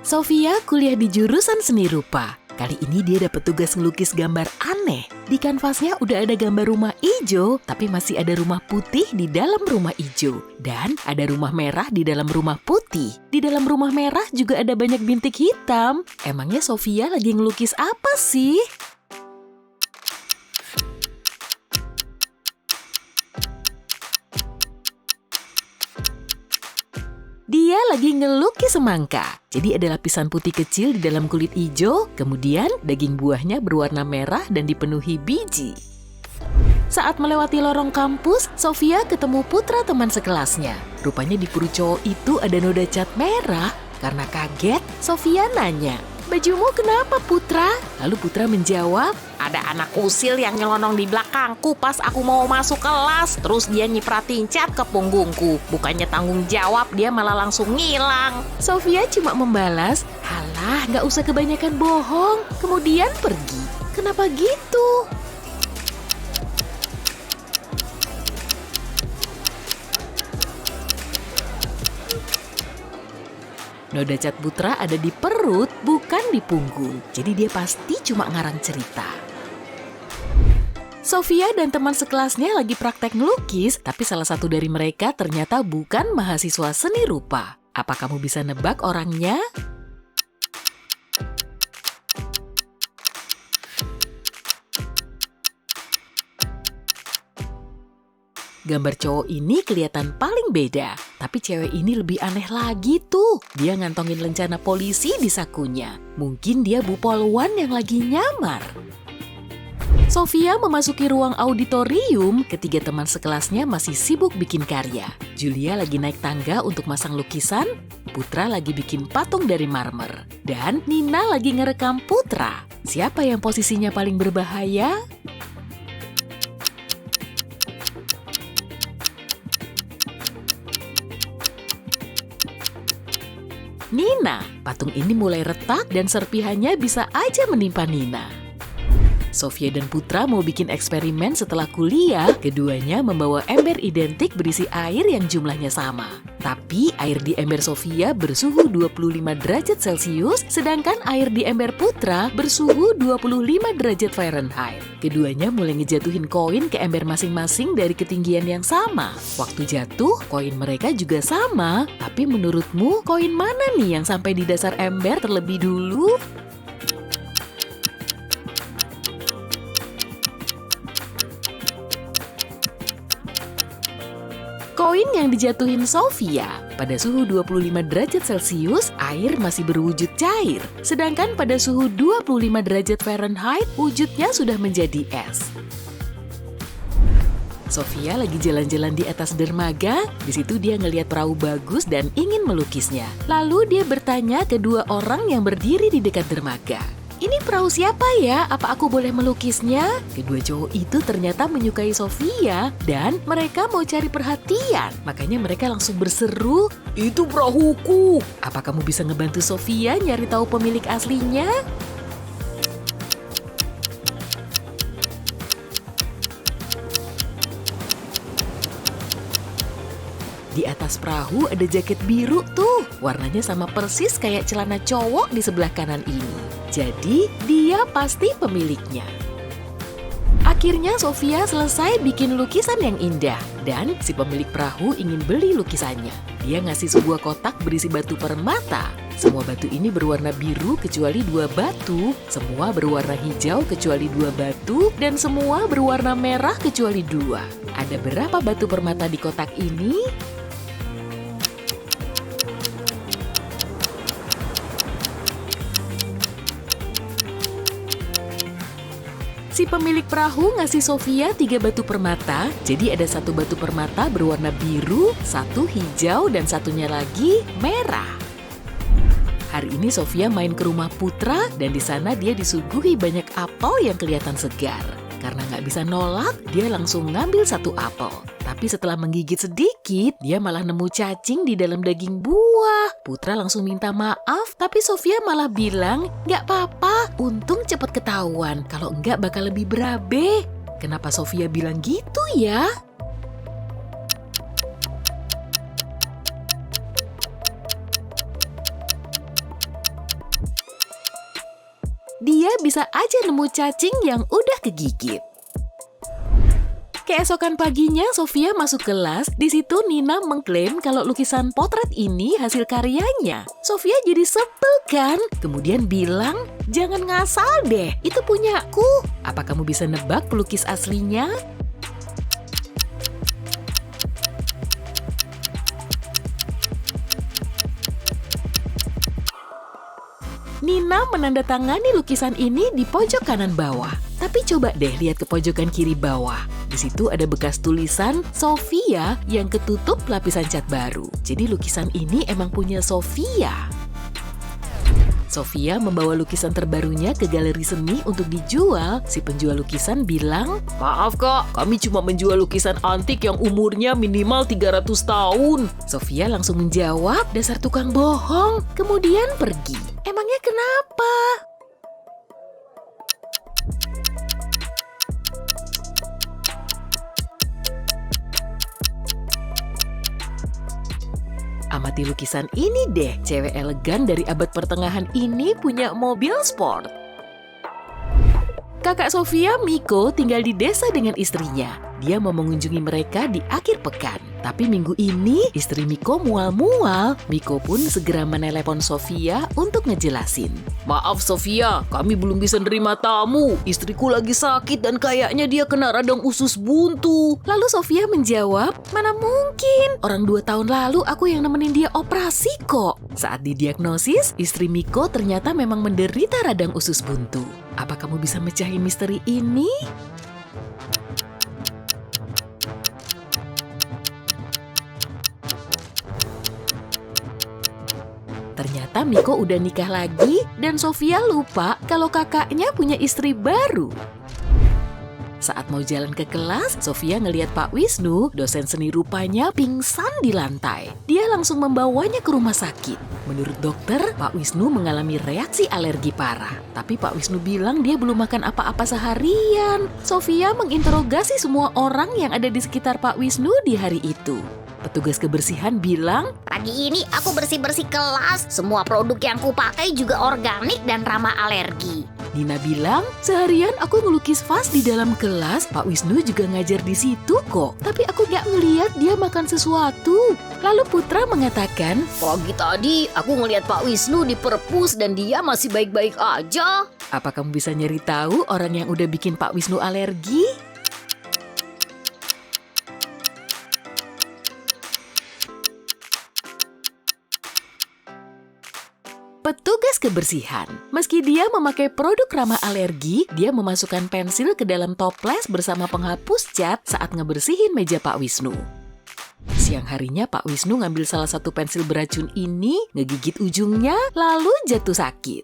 Sofia kuliah di jurusan seni rupa. Kali ini dia dapat tugas ngelukis gambar aneh. Di kanvasnya udah ada gambar rumah ijo, tapi masih ada rumah putih di dalam rumah ijo. Dan ada rumah merah di dalam rumah putih. Di dalam rumah merah juga ada banyak bintik hitam. Emangnya Sofia lagi ngelukis apa sih? Dia lagi ngelukis semangka. Jadi ada lapisan putih kecil di dalam kulit hijau, kemudian daging buahnya berwarna merah dan dipenuhi biji. Saat melewati lorong kampus, Sofia ketemu Putra teman sekelasnya. Rupanya di perut cowok itu ada noda cat merah. Karena kaget, Sofia nanya, "Bajumu kenapa, Putra?" Lalu Putra menjawab, "Ada anak usil yang nyelonong di belakangku pas aku mau masuk kelas. Terus dia nyipratin cat ke punggungku. Bukannya tanggung jawab, dia malah langsung ngilang." Sofia cuma membalas, "Halah, gak usah kebanyakan bohong." Kemudian pergi. Kenapa gitu? Noda cat Putra ada di perut, bukan di punggung. Jadi dia pasti cuma ngarang cerita. Sofia dan teman sekelasnya lagi praktek ngelukis, tapi salah satu dari mereka ternyata bukan mahasiswa seni rupa. Apa kamu bisa nebak orangnya? Gambar cowok ini kelihatan paling beda, tapi cewek ini lebih aneh lagi tuh. Dia ngantongin lencana polisi di sakunya. Mungkin dia Bu Polwan yang lagi nyamar. Sofia memasuki ruang auditorium, ketiga teman sekelasnya masih sibuk bikin karya. Julia lagi naik tangga untuk masang lukisan, Putra lagi bikin patung dari marmer, dan Nina lagi ngerekam Putra. Siapa yang posisinya paling berbahaya? Nina. Patung ini mulai retak dan serpihannya bisa aja menimpa Nina. Sofia dan Putra mau bikin eksperimen setelah kuliah. Keduanya membawa ember identik berisi air yang jumlahnya sama. Tapi air di ember Sofia bersuhu 25 derajat Celcius, sedangkan air di ember Putra bersuhu 25 derajat Fahrenheit. Keduanya mulai ngejatuhin koin ke ember masing-masing dari ketinggian yang sama. Waktu jatuh, koin mereka juga sama. Tapi menurutmu, koin mana nih yang sampai di dasar ember terlebih dulu? Koin yang dijatuhin Sofia, pada suhu 25 derajat Celcius, air masih berwujud cair. Sedangkan pada suhu 25 derajat Fahrenheit, wujudnya sudah menjadi es. Sofia lagi jalan-jalan di atas dermaga, di situ dia ngelihat perahu bagus dan ingin melukisnya. Lalu dia bertanya ke dua orang yang berdiri di dekat dermaga. "Ini perahu siapa ya? Apa aku boleh melukisnya?" Kedua cowok itu ternyata menyukai Sofia dan mereka mau cari perhatian. Makanya mereka langsung berseru, "Itu perahuku!" Apa kamu bisa ngebantu Sofia nyari tahu pemilik aslinya? Di atas perahu ada jaket biru tuh. Warnanya sama persis kayak celana cowok di sebelah kanan ini. Jadi dia pasti pemiliknya. Akhirnya Sofia selesai bikin lukisan yang indah. Dan si pemilik perahu ingin beli lukisannya. Dia ngasih sebuah kotak berisi batu permata. Semua batu ini berwarna biru kecuali 2 batu. Semua berwarna hijau kecuali 2 batu. Dan semua berwarna merah kecuali 2. Ada berapa batu permata di kotak ini? Si pemilik perahu ngasih Sofia 3 batu permata, jadi ada 1 batu permata berwarna biru, 1 hijau, dan satunya lagi merah. Hari ini Sofia main ke rumah Putra dan di sana dia disuguhi banyak apel yang kelihatan segar. Karena nggak bisa nolak, dia langsung ngambil 1 apel. Tapi setelah menggigit sedikit, dia malah nemu cacing di dalam daging buah. Putra langsung minta maaf, tapi Sofia malah bilang, "Nggak apa-apa, untung cepet ketahuan. Kalau enggak bakal lebih berabe." Kenapa Sofia bilang gitu ya? dia bisa aja nemu cacing yang udah kegigit. Keesokan paginya, Sofia masuk kelas. Di situ Nina mengklaim kalau lukisan potret ini hasil karyanya. Sofia jadi sebel kan? Kemudian bilang, jangan ngasal deh, itu punyaku. Apa kamu bisa nebak pelukis aslinya? Nina menandatangani lukisan ini di pojok kanan bawah. Tapi coba deh lihat ke pojokan kiri bawah. Di situ ada bekas tulisan Sofia yang ketutup lapisan cat baru. Jadi lukisan ini emang punya Sofia. Sofia membawa lukisan terbarunya ke galeri seni untuk dijual. Si penjual lukisan bilang, "Maaf kak, kami cuma menjual lukisan antik yang umurnya minimal 300 tahun. Sofia langsung menjawab, dasar tukang bohong. Kemudian pergi. Emangnya kenapa? Amati lukisan ini deh, cewek elegan dari abad pertengahan ini punya mobil sport. Kakak Sofia, Miko, tinggal di desa dengan istrinya. Dia mau mengunjungi mereka di akhir pekan. Tapi minggu ini, istri Miko mual-mual. Miko pun segera menelepon Sofia untuk ngejelasin. Maaf Sofia, kami belum bisa nerima tamu. Istriku lagi sakit dan kayaknya dia kena radang usus buntu. Lalu Sofia menjawab, mana mungkin? Orang 2 tahun lalu aku yang nemenin dia operasi kok. Saat didiagnosis, istri Miko ternyata memang menderita radang usus buntu. Apa kamu bisa mecahin misteri ini? Ternyata Miko udah nikah lagi dan Sofia lupa kalau kakaknya punya istri baru. Saat mau jalan ke kelas, Sofia ngelihat Pak Wisnu, dosen seni rupanya pingsan di lantai. Dia langsung membawanya ke rumah sakit. Menurut dokter, Pak Wisnu mengalami reaksi alergi parah. Tapi Pak Wisnu bilang dia belum makan apa-apa seharian. Sofia menginterogasi semua orang yang ada di sekitar Pak Wisnu di hari itu. Petugas kebersihan bilang, pagi ini aku bersih-bersih kelas. Semua produk yang kupakai juga organik dan ramah alergi. Nina bilang, seharian aku ngelukis vas di dalam kelas. Pak Wisnu juga ngajar di situ kok. Tapi aku gak ngeliat dia makan sesuatu. Lalu Putra mengatakan, pagi tadi aku ngeliat Pak Wisnu di perpus dan dia masih baik-baik aja. Apa kamu bisa nyari tahu orang yang udah bikin Pak Wisnu alergi? Petugas kebersihan. Meski dia memakai produk ramah alergi, dia memasukkan pensil ke dalam toples bersama penghapus cat saat ngebersihin meja Pak Wisnu. Siang harinya Pak Wisnu ngambil salah satu pensil beracun ini, ngegigit ujungnya, lalu jatuh sakit.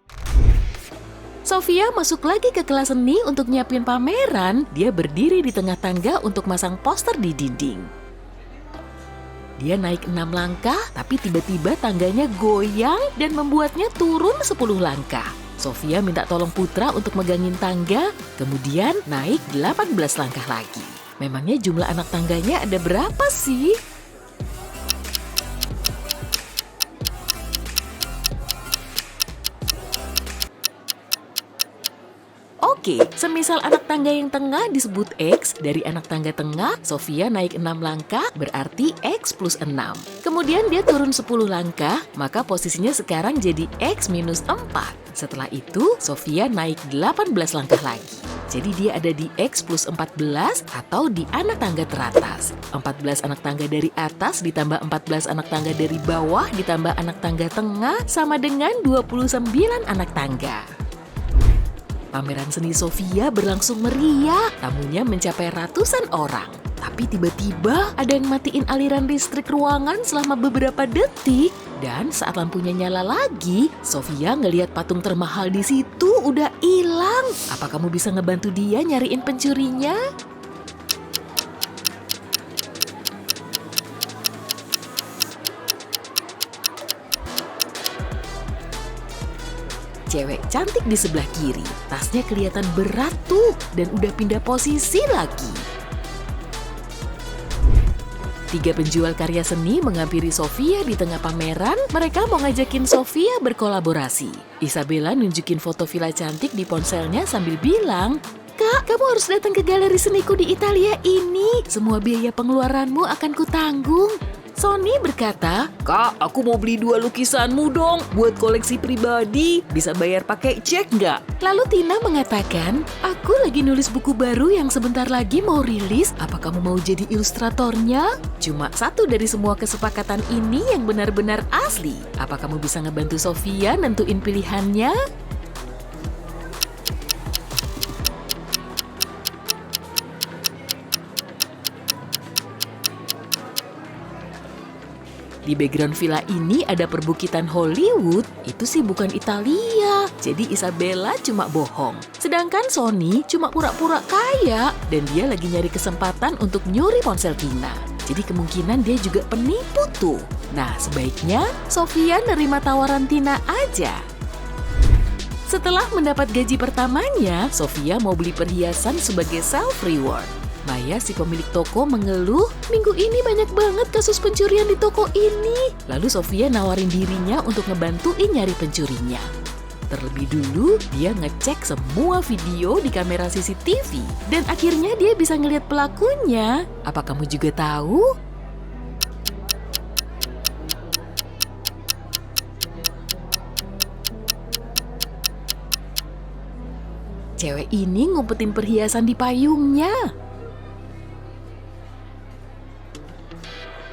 Sofia masuk lagi ke kelas seni untuk nyiapin pameran. Dia berdiri di tengah tangga untuk masang poster di dinding. Dia naik 6 langkah, tapi tiba-tiba tangganya goyang dan membuatnya turun 10 langkah. Sofia minta tolong Putra untuk megangin tangga, kemudian naik 18 langkah lagi. Memangnya jumlah anak tangganya ada berapa sih? Oke, semisal anak tangga yang tengah disebut X, dari anak tangga tengah, Sofia naik 6 langkah, berarti X plus 6. Kemudian dia turun 10 langkah, maka posisinya sekarang jadi X minus 4. Setelah itu, Sofia naik 18 langkah lagi. Jadi dia ada di X plus 14 atau di anak tangga teratas. 14 anak tangga dari atas ditambah 14 anak tangga dari bawah ditambah anak tangga tengah sama dengan 29 anak tangga. Pameran seni Sofia berlangsung meriah, tamunya mencapai ratusan orang. Tapi tiba-tiba ada yang matiin aliran listrik ruangan selama beberapa detik. Dan saat lampunya nyala lagi, Sofia ngelihat patung termahal di situ udah hilang. Apa kamu bisa ngebantu dia nyariin pencurinya? Cewek cantik di sebelah kiri, tasnya kelihatan berat tuh dan udah pindah posisi lagi. 3 penjual karya seni menghampiri Sofia di tengah pameran. Mereka mau ngajakin Sofia berkolaborasi. Isabella nunjukin foto villa cantik di ponselnya sambil bilang, "Kak, kamu harus datang ke galeri seniku di Italia ini. Semua biaya pengeluaranmu akan kutanggung." Sony berkata, "Kak, aku mau beli 2 lukisanmu dong buat koleksi pribadi. Bisa bayar pakai cek nggak?" Lalu Tina mengatakan, "Aku lagi nulis buku baru yang sebentar lagi mau rilis. Apa kamu mau jadi ilustratornya? Cuma satu dari semua kesepakatan ini yang benar-benar asli. Apa kamu bisa ngebantu Sofia nentuin pilihannya?" Di background villa ini ada perbukitan Hollywood, itu sih bukan Italia. Jadi Isabella cuma bohong. Sedangkan Sony cuma pura-pura kaya dan dia lagi nyari kesempatan untuk nyuri ponsel Tina. Jadi kemungkinan dia juga penipu tuh. Nah, sebaiknya Sofia nerima tawaran Tina aja. Setelah mendapat gaji pertamanya, Sofia mau beli perhiasan sebagai self-reward. Maya, si pemilik toko, mengeluh, "Minggu ini banyak banget kasus pencurian di toko ini." Lalu Sofia nawarin dirinya untuk ngebantuin nyari pencurinya. Terlebih dulu, dia ngecek semua video di kamera CCTV. Dan akhirnya dia bisa ngelihat pelakunya. Apa kamu juga tahu? Cewek ini ngumpetin perhiasan di payungnya.